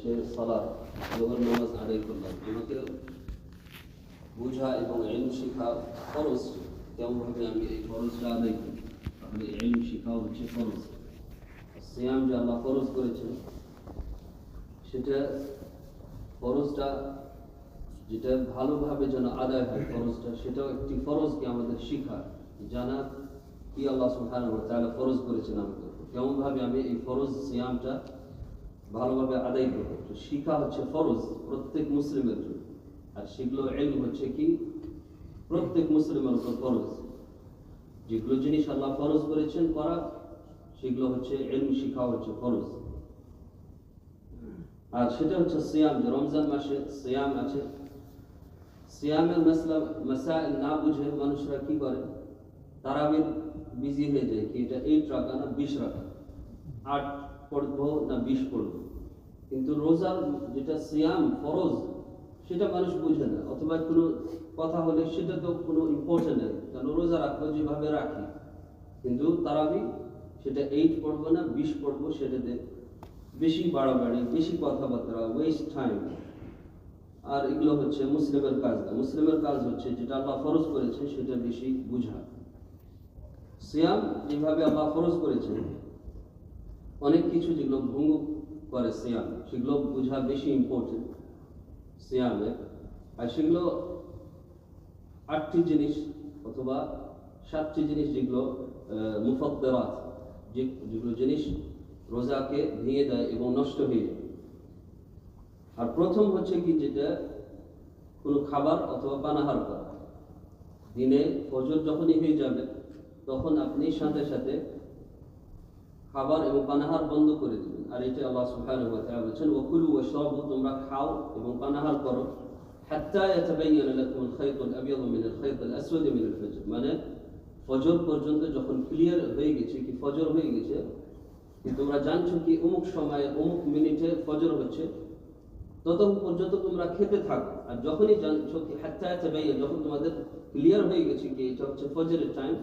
হচ্ছে সালাত, জোহর নামাজ আদায় করলাম, আমাকে বোঝা এবং ইলম শেখা ফরজ। তেমনভাবে আমি এই ফরজটা আদায় করি, তাহলে ইলম শেখাও হচ্ছে ফরজ। সিয়াম যে আল্লাহ ফরজ করেছেন, সেটা ফরজটা যেটা ভালোভাবে যেন আদায় হয় ফরজটা, সেটাও একটি ফরজকে আমাদের শিখা, জানা কি আল্লাহ সুবহানাহু ওয়া তাআলা ফরজ করেছেন আমাকে, কেমনভাবে আমি এই ফরজ সিয়ামটা ভালোভাবে আদায় করবো। তো শিখা হচ্ছে ফরজ প্রত্যেক মুসলিমের জন্য, আর সেগুলো ইলম হচ্ছে কি প্রত্যেক মুসলিমের উপর ফরজ। যেগুলো জিনিস আল্লাহ ফরজ করেছেন করা, সেগুলো হচ্ছে ইলম শিখা হচ্ছে ফরজ। আর সেটা হচ্ছে সিয়াম, যে রমজান মাসে সিয়াম আছে। সিয়ামের মাসাইল না বুঝে মানুষরা কি করে, তারাবির বিজি হয়ে যায় কি এটা 8 রাকাত না 20 রাকাত, 8 পড়বো না 20 পড়বো। কিন্তু রোজার যেটা সিয়াম ফরজ, সেটা মানুষ বুঝে না, অথবা কোনো কথা হলে সেটা তো কোনো ইম্পর্টেন্ট নেই, কারণ রোজা রাখবো যেভাবে রাখি। কিন্তু তারাবি সেটা 8 পড়বো না 20 পড়বো, সেটাতে বেশি বাড়াবাড়ি, বেশি কথাবার্তা, ওয়েস্ট টাইম। আর এগুলো হচ্ছে মুসলিমের কাজ না। মুসলিমের কাজ হচ্ছে যেটা আল্লাহ ফরজ করেছে সেটা বেশি বুঝা। সিয়াম যেভাবে আল্লাহ ফরজ করেছেন, অনেক কিছু যেগুলো ভঙ্গ করে সিয়াম, সেগুলো বুঝা বেশি ইম্পর্টেন্ট সিয়ামে। আর সেগুলো 8টি জিনিস অথবা 7টি জিনিস, যেগুলো মুফাত্তিরাত, যেগুলো জিনিস রোজাকে ভেঙে দেয় এবং নষ্ট হয়ে যায়। আর প্রথম হচ্ছে কি, যেটা কোনো খাবার অথবা পানাহার করা। দিনে ফজর যখনই হয়ে যাবে, তখন আপনি সাথে সাথে খাবার এবং পানাহার বন্ধ করে দিবেন। আর এটা আল্লাহ সুবহানাহু ওয়া তাআলা বলেছেন, ওয়াকুলু ওয়াশরাবু, তোমরা খাও এবং পানাহার করো, হাত্তা ইয়াতাবায়্যানা লাকুমুল খায়তুল আবিয়াদু মিনাল খায়তিল আসওয়াদি মিনাল ফজর, মানে ফজর পর্যন্ত যখন ক্লিয়ার হয়ে গেছে কি ফজর হয়ে গেছে, কি তোমরা জানছো কি অমুক সময়ে অমুক মিনিটে ফজর হচ্ছে, ততক্ষণ পর্যন্ত তোমরা খেতে থাকো। আর যখনই জানছো কি হাত্তা ইয়াতাবায়্যানা, যখন তোমাদের ক্লিয়ার হয়ে গেছে কি এটা হচ্ছে ফজরের টাইম,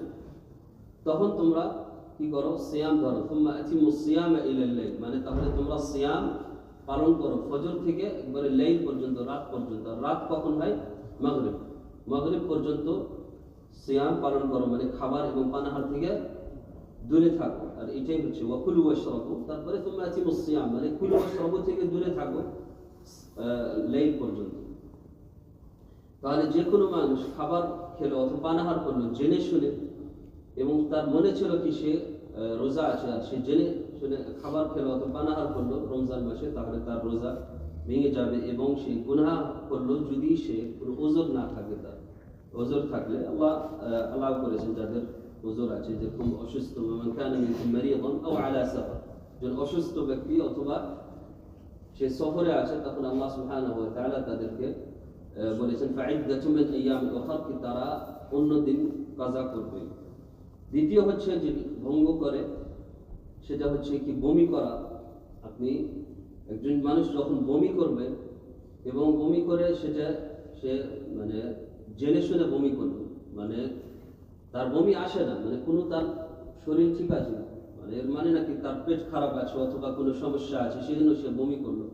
তখন তোমরা কি করো, সিয়াম ধরো। তুম্মা আতিমুস সিয়ামা ইলাল লাইল, মানে তাহলে তোমরা সিয়াম পালন করো ফজর থেকে একবারে লাইল পর্যন্ত, রাত পর্যন্ত। রাত কখন হয়? মাগরিব। মাগরিব পর্যন্ত সিয়াম পালন করো, মানে খাবার এবং পানাহার থেকে দূরে থাকো। আর এটাই হচ্ছে ওয়াকুলু ওয়াশরাবু, তারপরে তুম্মা আতিমুস সিয়াম, মানে কুলু ওয়াশরাবু থেকে দূরে থাকো লাইল পর্যন্ত। তাহলে যে কোনো মানুষ খাবার খেলো অথবা পানাহার করলো জেনে শুনে, এবং তার মনে ছিল কি সে রোজা আছে, আর সে জেনে শুনে খাবার খেলো অথবা পানাহার করলো রমজান মাসে, তাহলে তার রোজা ভেঙে যাবে এবং সে গুনাহ করলো যদি সে কোনো ওজর না থাকে। তার ওজর থাকলে আল্লাহ করেছেন যাদের ওজর আছে, যেরকম অসুস্থ, মান কানা মিনকুম মারিদান আও আলা সাফার, যে অসুস্থ ব্যক্তি অথবা সে সফরে আছে, তখন আল্লাহ সুবহানাহু ওয়া তাআলা তাদেরকে বলেছেন ফাইদ্দাতুম মিন আইয়ামিন উখর, কি তারা অন্য দিন কাজা করবে। দ্বিতীয় হচ্ছে যে ভঙ্গ করে, সেটা হচ্ছে কি বমি করা। আপনি একজন মানুষ যখন বমি করবে এবং বমি করে সেটা সে মানে জেনে শুনে বমি করবে, মানে তার বমি আসে না, মানে কোনো তার শরীর ঠিক আছে, মানে এর মানে নাকি তার পেট খারাপ আছে অথবা কোনো সমস্যা আছে, সেজন্য সে বমি করলো,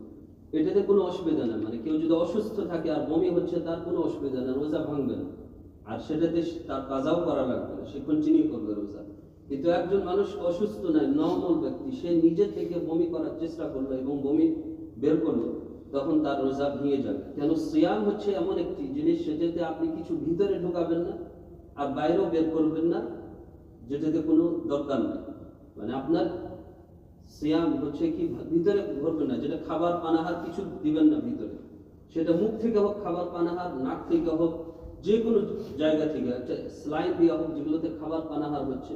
এটাতে কোনো অসুবিধা নেই। মানে কেউ যদি অসুস্থ থাকে আর বমি হচ্ছে, তার কোনো অসুবিধা নেই, রোজা ভাঙবে না, আর সেটাতে তার কাজাও করা লাগবে না, সে কন্টিনিউ করবে রোজা। কিন্তু একজন মানুষ অসুস্থ নয়, নরমাল ব্যক্তি, সে নিজে থেকে বমি করার চেষ্টা করলো এবং বমি বের করলো, তখন তার রোজা ভেঙে যাবে। কেন? সিয়াম হচ্ছে এমন একটি জিনিস, সেটাতে আপনি কিছু ভিতরে ঢোকাবেন না আর বাইরেও বের করবেন না, যেটাতে কোনো দরকার নেই। মানে আপনার সিয়াম হচ্ছে কি ভিতরে ভরবেন না, যেটা খাবার পানাহার কিছু দিবেন না ভিতরে, সেটা মুখ থেকে হোক খাবার পানাহার, নাক থেকে হোক, যে কোনো জায়গা থেকে, একটা স্লাইন দিয়ে হোক, যেগুলোতে খাবার পানাহার হচ্ছে,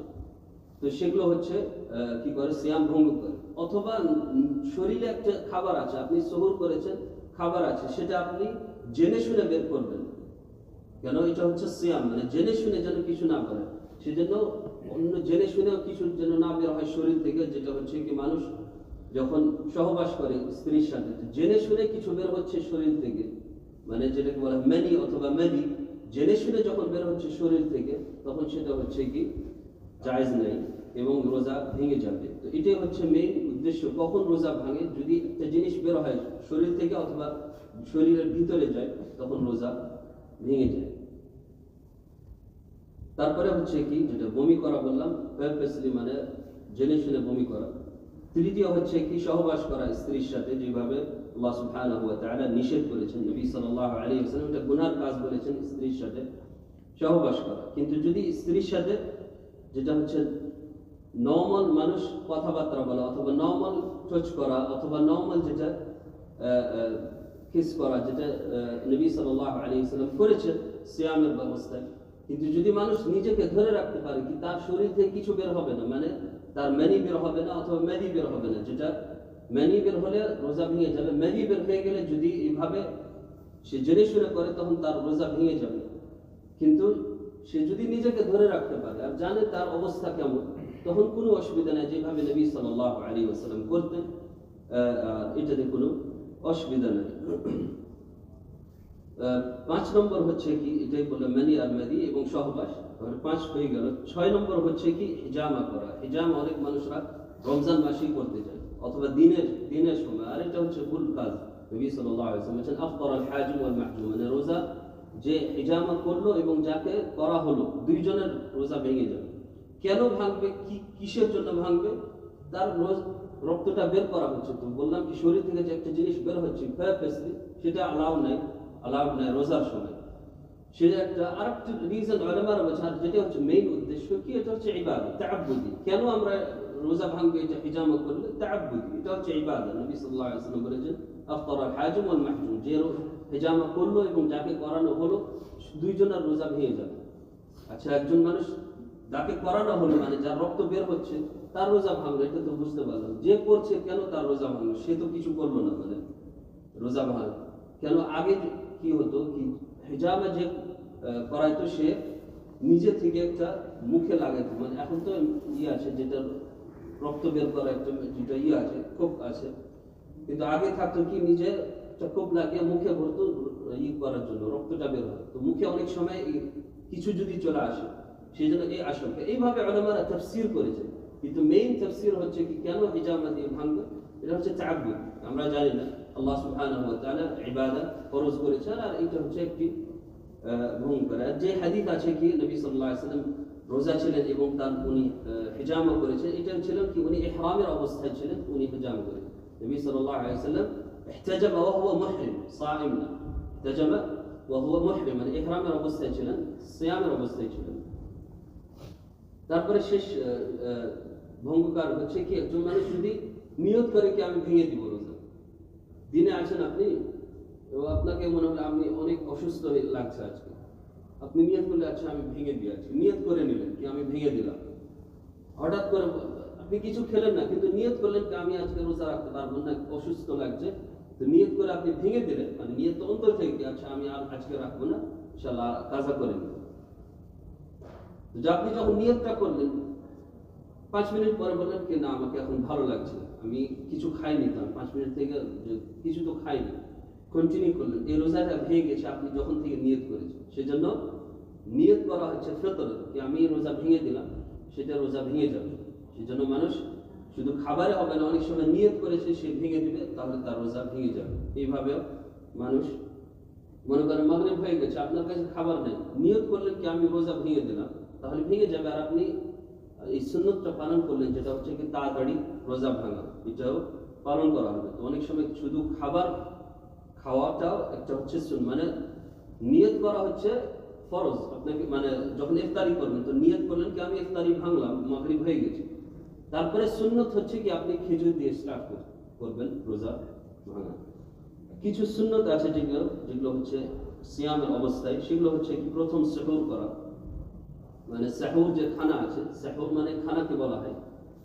তো সেগুলো হচ্ছে কি করে সিয়াম ভঙ্গ করে। অথবা শরীরে একটা খাবার আছে, আপনি সহর করেছেন, খাবার আছে, সেটা আপনি জেনে শুনে বের করবেন। কেন? এটা হচ্ছে সিয়াম, মানে জেনে শুনে যেন কিছু না করে, সেজন্য অন্য জেনে শুনেও কিছু যেন না বের হয় শরীর থেকে। যেটা হচ্ছে কি মানুষ যখন সহবাস করে স্ত্রীর সাথে, জেনে শুনে কিছু বের হচ্ছে শরীর থেকে, মানে যেটাকে বলা মেনি অথবা মেদি, জেনে শুনে যখন বের হচ্ছে শরীর থেকে, তখন সেটা হচ্ছে কি জায়েজ নেই এবং রোজা ভেঙে যাবে। তো এটাই হচ্ছে মেইন উদ্দেশ্য, কখন রোজা ভাঙে। যদি একটা জিনিস বের হয় শরীর থেকে অথবা শরীরের ভিতরে যায় তখন রোজা ভেঙে যায়। তারপরে হচ্ছে কি, যেটা বমি করা বললাম, পারপাসলি মানে জেনে শুনে বমি করা। তৃতীয় হচ্ছে কি, সহবাস করা স্ত্রীর সাথে, যেভাবে আল্লাহ সুবহানাহু ওয়া তাআলা নিষেধ করেছেন, নবী সাল্লাল্লাহু আলাইহি ওয়াসাল্লাম এটা গুনার কাজ বলেছেন স্ত্রীর সাথে সহবাস করা। কিন্তু যদি স্ত্রীর সাথে যেটা হচ্ছে নর্মাল মানুষ কথাবার্তা বলা অথবা নর্মাল টাচ করা অথবা নর্মাল যেটা কিস করা, যেটা নবী সাল্লাল্লাহু আলাইহি ওয়াসাল্লাম করেছেন সিয়ামের ব্যবস্থায়, কিন্তু যদি মানুষ নিজেকে ধরে রাখতে পারে কি তার শরীর থেকে কিছু বের হবে না, মানে তার ম্যানি বের হবে না অথবা মেদি বের হবে না, যেটা ম্যানি বের হলে রোজা ভেঙে যাবে, মেদি বের হয়ে গেলে যদি এইভাবে সে জেনে শুনে করে তখন তার রোজা ভেঙে যাবে। কিন্তু সে যদি নিজেকে ধরে রাখতে পারে আর জানে তার অবস্থা কেমন, তখন কোনো অসুবিধা নেই, যেভাবে নবী সাল্লাল্লাহু আলাইহি ওয়াসাল্লাম করতেন, এটাতে কোনো অসুবিধা নেই। 5 নম্বর হচ্ছে কি, এটাই বললাম ম্যানি আর মেদি এবং সহবাস, 5 হয়ে গেল। 6 নম্বর হচ্ছে কি হিজামা করা। হিজামা অনেক মানুষরা রমজান মাসেই করতে চায় অথবা দিনের সময়, আর এটা হচ্ছে ভুল কাজ। নবী সাল্লাল্লাহু আলাইহি ওয়াসাল্লাম বলেছেন আফতার আল হাজিম ওয়াল মাহজুম, মানে রোজা যে হিজামা করলো এবং যাকে করা হলো দুইজনের রোজা ভেঙে যাবে। কেন ভাঙবে, কিসের জন্য ভাঙবে? তার রক্তটা বের করা হচ্ছে, তো বললাম কি শরীর থেকে যে একটা জিনিস বের হচ্ছে সেটা অ্যালাউ নাই রোজার সময়। সে একটা আরেকটা রিজন উলামারা বলেছেন, যেটা হচ্ছে মেইন উদ্দেশ্য কি, এটা হচ্ছে ইবাদত তাআব্বুদি। কেন আমরা রোজা ভাঙবে এটা হিজামা করলে? তাআব্বুদি, এটা হচ্ছে ইবাদত। নবী সাল্লাল্লাহু আলাইহি ওয়াসাল্লাম বলেছেন আফতার আল হাজিম ওয়াল মাহজুম, যে হিজামা করলো এবং যাকে করানো হলো দুইজনের রোজা ভেঙে যাবে। আচ্ছা, একজন মানুষ যাকে করানো হলো মানে যার রক্ত বের হচ্ছে তার রোজা ভাঙলো, এটা তো বুঝতে পারলাম। যে করছে কেন তার রোজা ভাঙলো? সে তো কিছু করলো না, মানে রোজা ভাঙলো কেন? আগে কি হতো কি, হিজামা যে করাইতো সে নিজে থেকে একটা মুখে লাগাইতো, মানে এখন তো আছে যেটা রক্ত বের করা একটা যেটা আছে, কোপ আছে, কিন্তু আগে থাকতো কি নিজে একটা কোপ লাগিয়ে মুখে ভরতো করার জন্য, রক্তটা বের হয়। তো মুখে অনেক সময় কিছু যদি চলে আসে, সেই জন্য এই আশঙ্কা। এইভাবে উলামারা তাফসীর করেছে, কিন্তু মেইন তাফসীর হচ্ছে কি কেন হিজামা দিয়ে ভাঙবে, এটা হচ্ছে তাআব্বুদ। আমরা জানি না আল্লাহ সুবহানাহু ওয়া তাআলা ইবাদত ফরজ করেছেন, আর এটা হচ্ছে একটি ভঙ্গ করা। যে হাদিস আছে কি নবী সাল্লাল্লাহু আলাইহি ওয়াসাল্লাম রোজা ছিলেন এবং তার উনি হিজামা করেছেন, এটা ছিল কি উনি ইহরামের অবস্থায় ছিলেন, উনি হিজামা করেছেন। নবী সাল্লাল্লাহু আলাইহি ওয়াসাল্লাম ইহতাজামা ওয়া হুয়া মুহরিম সাইম না, ইহতাজামা ওয়া হুয়া মুহরিম, মানে ইহরামের অবস্থায় ছিলেন, সিয়ামের অবস্থায় ছিলেন। তারপরে শেষ ভঙ্গকার হচ্ছে কি, একজন মানুষ যদি নিয়ত করে কি আমি ভেঙে দিব রোজা, দিনে আছেন আপনি এবং আপনাকে মনে হলো আপনি অনেক অসুস্থ লাগছে আজকে, আপনি নিয়ত করলে আচ্ছা আমি ভেঙে দিয়ে আছি, নিয়ত করে নিলেন কি আমি ভেঙে দিলাম। হঠাৎ করে আপনি কিছু খেলেন না, কিন্তু নিয়ত করলেন কি আমি আজকে রোজা রাখতে পারবো না, অসুস্থ লাগছে, তো নিয়ত করে আপনি ভেঙে দিলেন, মানে নিয়ত অন্তর থেকে আচ্ছা আমি আর আজকে রাখবো না, ইনশাআল্লাহ কাজা করে নিব। আপনি যখন নিয়তটা করলেন 5 মিনিট পরে বললেন কি না আমাকে এখন ভালো লাগছে, আমি কিছু খাইনি, তো 5 মিনিট থেকে কিছু তো খাইনি, কন্টিনিউ করলেন, এই রোজাটা ভেঙে গেছে আপনি যখন থেকে নিয়ত করেছেন। সেজন্য নিয়ত করা হচ্ছে ফিতরত, কি আমি রোজা ভেঙে দিলাম, সেটা রোজা ভেঙে যাবে। সেজন্য মানুষ শুধু খাবারে হবে না, অনেক সময় নিয়ত করেছে সে ভেঙে দিবে, তাহলে তার রোজা ভেঙে যাবে। এইভাবে মানুষ মনে করেন মাগরিব হয়ে গেছে, আপনার কাছে খাবার নেই, নিয়ত করলেন কি আমি রোজা ভেঙে দিলাম, তাহলে ভেঙে যাবে। আর আপনি এই সুন্নতটা পালন করলেন, যেটা হচ্ছে কি তাড়াতাড়ি রোজা ভাঙা, এটাও পালন করা হবে। তো অনেক সময় শুধু খাবার খাওয়াটাও একটা হচ্ছে মানে নিয়ত করা হচ্ছে ফরজ। আপনাকে মানে যখন ইফতারি করবেন তো নিয়ত করলেন কি আমি ইফতারি ভাঙলাম, মাগরিব হয়ে গেছে। তারপরে সুন্নত হচ্ছে কি আপনি খেজুর দিয়ে স্টার্ট করবেন রোজা ভাঙা। কিছু সুন্নত আছে যেগুলো হচ্ছে সিয়ামের অবস্থায়, সেগুলো হচ্ছে কি প্রথম সেহর করা, মানে সেহর যে খানা আছে, সেহর মানে খানাকে বলা হয়,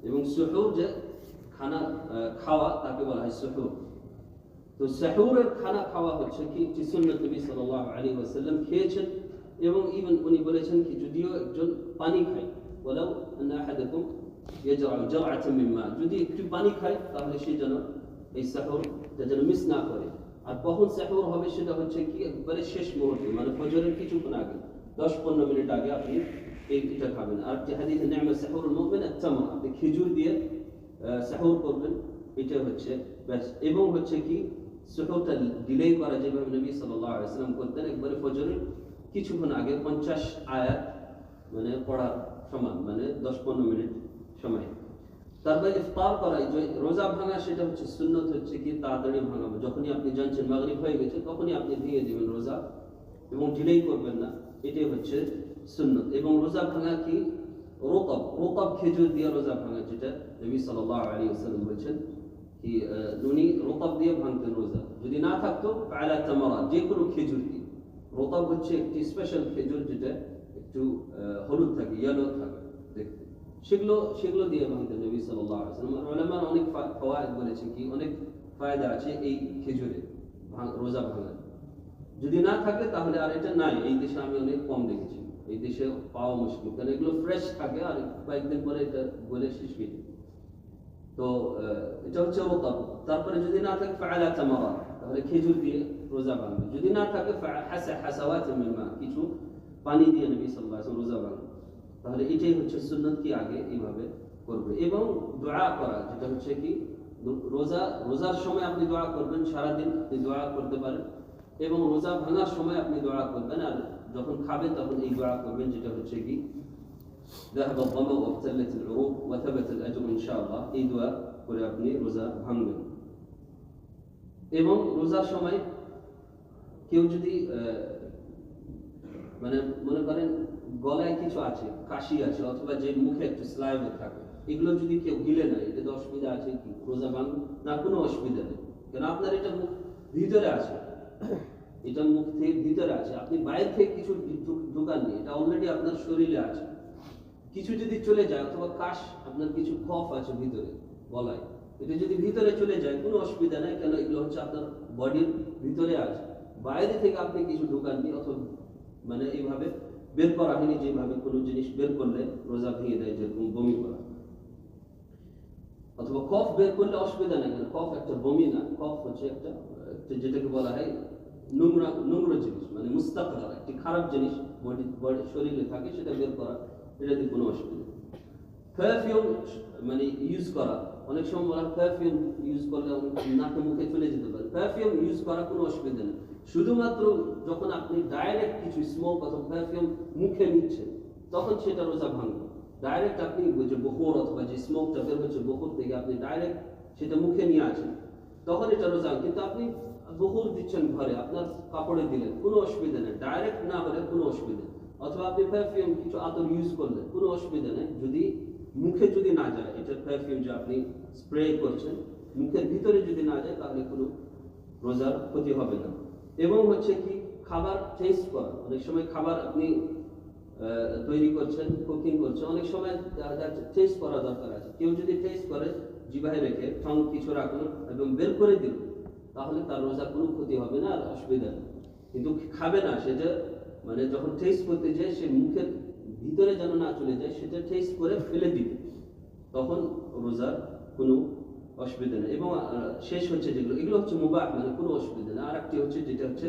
এবং সুহুর যে খানা খাওয়া তাকে বলা হয় সুহুর। তো সেহরের খানা খাওয়া হচ্ছে কি সুন্নত, নবী সাল্লাল্লাহু আলাইহি ওয়াসাল্লাম খেয়েছেন, এবং ইভেন উনি বলেছেন কি যদিও একজন পানি খায়, ওয়ালাউ আন্না আহাদাকুম ইয়াজরাউ জারআতাম মিন মা, যদি একটু পানি খায় তাহলে সে যেন এই সেহরটা যেন মিস না করে। আর কখন সেহর হবে সেটা হচ্ছে কি একবারে শেষ মুহূর্তে, মানে ফজরের কিছুক্ষণ আগে, 10-15 মিনিট আগে আপনি এটা খাবেন। আর যে হাদিসে নি'মা সেহরুল মুমিন আত-তামর, আপনি খেজুর দিয়ে সেহর করবেন, এটা হচ্ছে বেস্ট। এবং হচ্ছে কি সুহুরটা ডিলে করা, যেভাবে নবী সাল্লাল্লাহু আলাইহি ওয়াসাল্লাম করতেন, একবারে ফজরের কিছুক্ষণ আগে 50 আয়াত মানে পড়ার সমান, মানে 10-15 মিনিট সময়। তারপরে ইফতার করা, যে রোজা ভাঙা সেটা হচ্ছে সুন্নত হচ্ছে কি তাড়াতাড়ি ভাঙাবো, যখনই আপনি জানছেন মাগরিব হয়ে গেছে তখনই আপনি ভেঙে দেবেন রোজা, এবং ডিলেই করবেন না, এটাই হচ্ছে সুন্নত। এবং রোজা ভাঙা কি রোতাব খেজুর দিয়ে রোজা ভাঙা, যেটা নবী সাল্লাল্লাহু আলাইহি ওয়াসাল্লাম বলেছেন কি উনি রোতাব দিয়ে ভাঙতেন রোজা, যদি না থাকতো আলা তামারাত, যে কোনো খেজুর দিয়ে। রোতাব হচ্ছে একটি স্পেশাল খেজুর যেটা একটু হলুদ থাকে, ইয়েলো থাকে দেখতে, সেগুলো দিয়ে ভাঙতেন নবী সাল্লাল্লাহু আলাইহি ওয়াসাল্লাম। উলামারা অনেক ফাওয়ায়েদ বলেছে কি অনেক ফায়দা আছে এই খেজুরে রোজা ভাঙার। যদি না থাকে তাহলে আর এটা নাই, এই দেশে আমি অনেক কম দেখেছি, এই দেশে পাওয়া মুশকিল, কারণ এগুলো ফ্রেশ থাকে আর কয়েকদিন পরে এটা গলে শেষ হয়ে যায়। তো এটা হচ্ছে রোতাব। তারপরে যদি না থাকে ফাআলা তামারা, তাহলে খেজুর দিয়ে রোজা ভাঙবে। যদি না থাকে হাসাওয়াত মিন মা, কিছু পানি দিয়ে নবী সাল্লাল্লাহু আলাইহি ওয়াসাল্লাম রোজা ভাঙবে। তাহলে এটাই হচ্ছে সুন্নাত কি আগে এইভাবে করবে। এবং দোয়া করা, যেটা হচ্ছে কি রোজার সময় আপনি দোয়া করবেন, সারাদিন আপনি দোয়া করতে পারেন, এবং রোজা ভাঙার সময় আপনি দোয়া করবেন, আর যখন খাবেন তখন এই দোয়া করবেন, যেটা হচ্ছে কি ذهب الظمأ وابتلت العروق وثبت الأجر إن شاء الله, এই দোয়া করে আপনি রোজা ভাঙবেন। এবং রোজার সময় কেউ যদি মানে মনে করেন গলায় কিছু আছে, কাশি আছে, অথবা যে মুখে একটু স্লাইভে থাকে, এগুলো যদি কেউ গিলে নেয়, এটাতে অসুবিধা আছে কি? রোজা ভাঙবে না, কোনো অসুবিধা নেই, কারণ আপনার এটা মুখ ভিতরে আছে, এটা মুখ থেকে ভিতরে আছে, আপনি বাইরে থেকে কিছু ঢোকাননি, এটা অলরেডি আপনার শরীরে আছে। কিছু যদি চলে যায়, অথবা আপনার কিছু কফ আছে ভিতরে গলায়, এটা যদি ভিতরে চলে যায় কোনো অসুবিধা নেই, কেন এগুলো হচ্ছে আপনার বডির ভিতরে আছে, বাইরে থেকে আপনি কিছু ঢোকাননি, অথবা মানে এইভাবে বের করা হয়নি, যেভাবে কোনো জিনিস বের করলে রোজা ভেঙে দেয়, যেরকম বমি করা, অথবা কফ বের করলে অসুবিধা নেই, কেন কফ একটা বমি না, কফ হচ্ছে একটা যেটাকে বলা হয় নোংরা জিনিস, মানে মুস্তাকদার, একটি খারাপ জিনিস বডি শরীরে থাকে, সেটা বের করা, এটাতে কোনো অসুবিধা নেই। পারফিউম মানে ইউজ করা, অনেক সময় বলা পারফিউম ইউজ করলে নাকে মুখে চলে যেতে পারে, পারফিউম ইউজ করা কোনো অসুবিধা নেই, শুধুমাত্র যখন আপনি ডাইরেক্ট কিছু স্মোক অথবা পারফিউম মুখে নিচ্ছেন তখন সেটা রোজা ভাঙবে। ডাইরেক্ট আপনি যে বখর অথবা যে স্মোকটা বের হচ্ছে বখর থেকে, আপনি ডাইরেক্ট সেটা মুখে নিয়ে আসেন, তখন এটা রোজা। কিন্তু আপনি বখর দিচ্ছেন ঘরে, আপনার কাপড়ে দিলেন, কোনো অসুবিধা নেই, ডাইরেক্ট না হলে কোনো অসুবিধা নেই। অথবা আপনি পারফিউম কিছু আতর ইউজ করলেন, কোনো অসুবিধা নেই, যদি মুখে যদি না যায়, এটা পারফিউম যে আপনি স্প্রে করছেন মুখের ভিতরে যদি না যায়, তাহলে কোনো রোজার ক্ষতি হবে না। এবং হচ্ছে কি খাবার টেস্ট করা, অনেক সময় খাবার আপনি তৈরি করছেন, কুকিং করছেন, অনেক সময় টেস্ট করা দরকার আছে। কেউ যদি টেস্ট করে জিভায় রেখে ঠং কিছু রাখলো এবং বের করে দিল, তাহলে তার রোজার কোনো ক্ষতি হবে না, আর অসুবিধা নেই। কিন্তু খাবে না, সেটা মানে যখন টেস্ট করতে যায় সে মুখের ভিতরে যেন না চলে যায়, সেটা টেস্ট করে ফেলে দিবে, তখন রোজার কোনো অসুবিধা নেই। এবং শেষ হচ্ছে যেগুলো, এগুলো হচ্ছে মুবাহ, মানে কোনো অসুবিধা নেই। আর একটি হচ্ছে যেটা হচ্ছে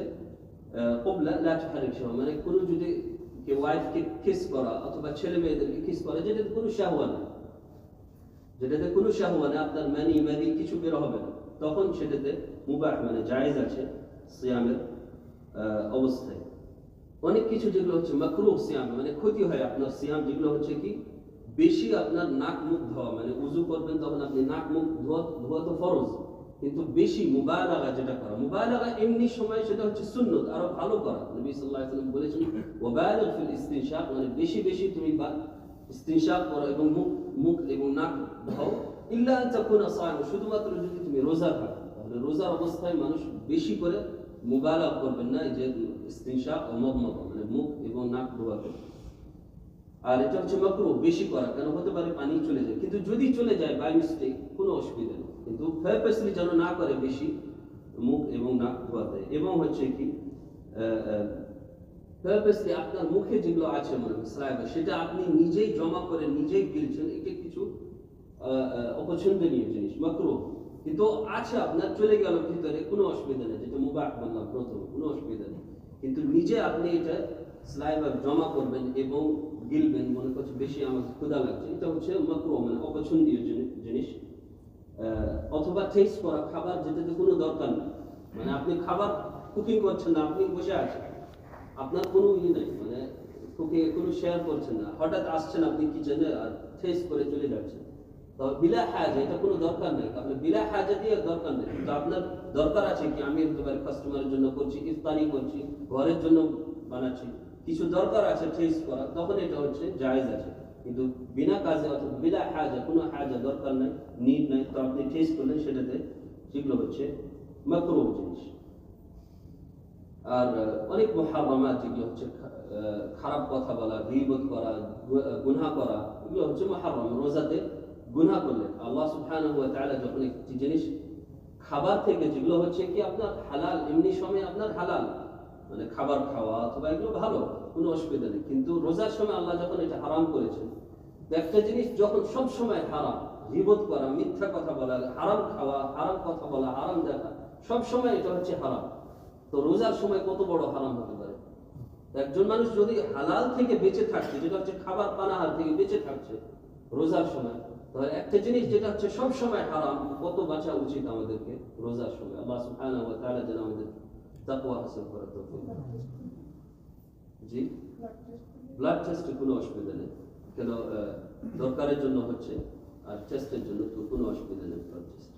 ক্বাবলা লা তুহারিক শাহওয়া, মানে কোনো যদি কেউ ওয়াইফকে কিস করা অথবা ছেলে মেয়েদেরকে কিস করা, যেটাতে কোনো শাহওয়া নেই, আপনার মানি কিছু বের হবে না, তখন সেটাতে মুবাহ মানে জায়েজ আছে সিয়ামের অবস্থায়। অনেক কিছু যেগুলো হচ্ছে মাকরুহ সিয়াম, মানে ক্ষতি হয় আপনার সিয়াম, যেগুলো হচ্ছে কি বেশি আপনার নাক মুখ ধোয়া, মানে উযু করবেন তখন আপনি নাক মুখ ধোয়া তো ফরজ, কিন্তু বেশি মুবালাগা যেটা করা, মুবালাগা এমনি সময় সেটা হচ্ছে সুন্নত, আরো ভালো করা। নবী সাল্লাল্লাহু আলাইহি ওয়াসাল্লাম বলেছেন ওয়াবালিগ ফিল ইস্তিনশাক, মানে বেশি তুমি ইস্তিনশাক করো এবং মুখ এবং নাক ধোও, ইল্লা আন তাকুনা সাইম, শুধুমাত্র যদি তুমি রোজা থাকো, তাহলে রোজার অবস্থায় মানুষ বেশি করে মুবালাগা করবেন না, এই যে ইস্তিনশাক ও মাদমাদা, মানে মুখ এবং নাক ধোয়া করবে। আর এটা হচ্ছে মাকরুহ বেশি করা, কেন হতে পারে পানি চলে যায়, কিন্তু যদি চলে যায় বাই মিস্টেক কোনো অসুবিধা নেই, কিন্তু পারপাসলি যেন না করে বেশি মুখ এবং নাক ধোয়াতে। এবং হচ্ছে কি পারপাসলি আপনার মুখে যেগুলো আছে মানে স্লাইভা, সেটা আপনি নিজেই জমা করে নিজেই গিলছেন, এটা কিছু অপছন্দনীয় জিনিস, মাকরুহ, কিন্তু আছে আপনার চলে গেল ভিতরে, কোনো অসুবিধা নেই, যেটা মুবাহ বললাম প্রথম, কোনো অসুবিধা নেই। কিন্তু নিজে আপনি এটা স্লাইভা জমা করবেন এবং গিলবেন, মনে করছে বেশি আমার ক্ষুধা লাগছে, এটা হচ্ছে মাকরুহ, মানে অপছন্দনীয় জিনিস, অথবা টেস্ট করা খাবার যেটাতে কোনো দরকার নেই, মানে আপনি খাবার কুকিং করছেন না, আপনি বসে আছেন, আপনার কোনো নেই, মানে কুকিং কোনো শেয়ার করছেন না, হঠাৎ আসছেন আপনি কিচেনে আর টেস্ট করে চলে যাচ্ছেন, তো বিলা হাজা, এটা কোনো দরকার নেই। তাহলে বিলা হাজা দিয়ে দরকার নেই, তো আপনার দরকার আছে কি আমি একেবারে কাস্টমারের জন্য করছি, ইফতারি করছি, ঘরের জন্য বানাচ্ছি, কিছু দরকার আছে টেস্ট করা, তখন এটা হচ্ছে জায়েজ আছে। কিন্তু বিনা কাজে অথবা বিলা হাজা, কোনো হাজা দরকার নাই, নিড নাই, তো আপনি টেস্ট করলেন, সেটাতে যেগুলো হচ্ছে মাকরুহ জিনিস। আর অনেক মুহাররামাত যেগুলো হচ্ছে খারাপ কথা বলা, গীবত করা, গুনাহ করা, এগুলো হচ্ছে মুহাররাম। রোজাতে গুনাহ করলে আল্লাহ সুবহানাহু ওয়া তাআলা যখন একটি জিনিস খাবার থেকে যেগুলো হচ্ছে কি আপনার হালাল, এমনি সময় আপনার হালাল, মানে খাবার খাওয়া অথবা এগুলো ভালো, কোনো অসুবিধা নেই, কিন্তু রোজার সময় আল্লাহ যখন এটা হারাম করেছেন, তো একটা জিনিস যখন সব সময় হারাম, গীবত করা, মিথ্যা কথা বলা, হারাম খাওয়া, হারাম কথা বলা, হারাম দেখা, সব সময় এটা হচ্ছে হারাম, তো রোজার সময় কত বড় হারাম হতে পারে। একজন মানুষ যদি হালাল থেকে বেঁচে থাকছে, যেটা হচ্ছে খাবার পানাহার থেকে বেঁচে থাকছে রোজার সময়, তাহলে একটা জিনিস যেটা হচ্ছে সব সময় হারাম, কত বাঁচা উচিত আমাদেরকে রোজার সময়। আল্লাহ সুবহানাহু ওয়া তাআলা যেন আমাদের তাকওয়া হাসিল করার তৌফিক দান করেন। জি, ব্লাড টেস্টে কোনো অসুবিধা নেই, কেন দরকারের জন্য হচ্ছে, আর টেস্টের জন্য তো কোনো অসুবিধা নেই ব্লাড টেস্ট।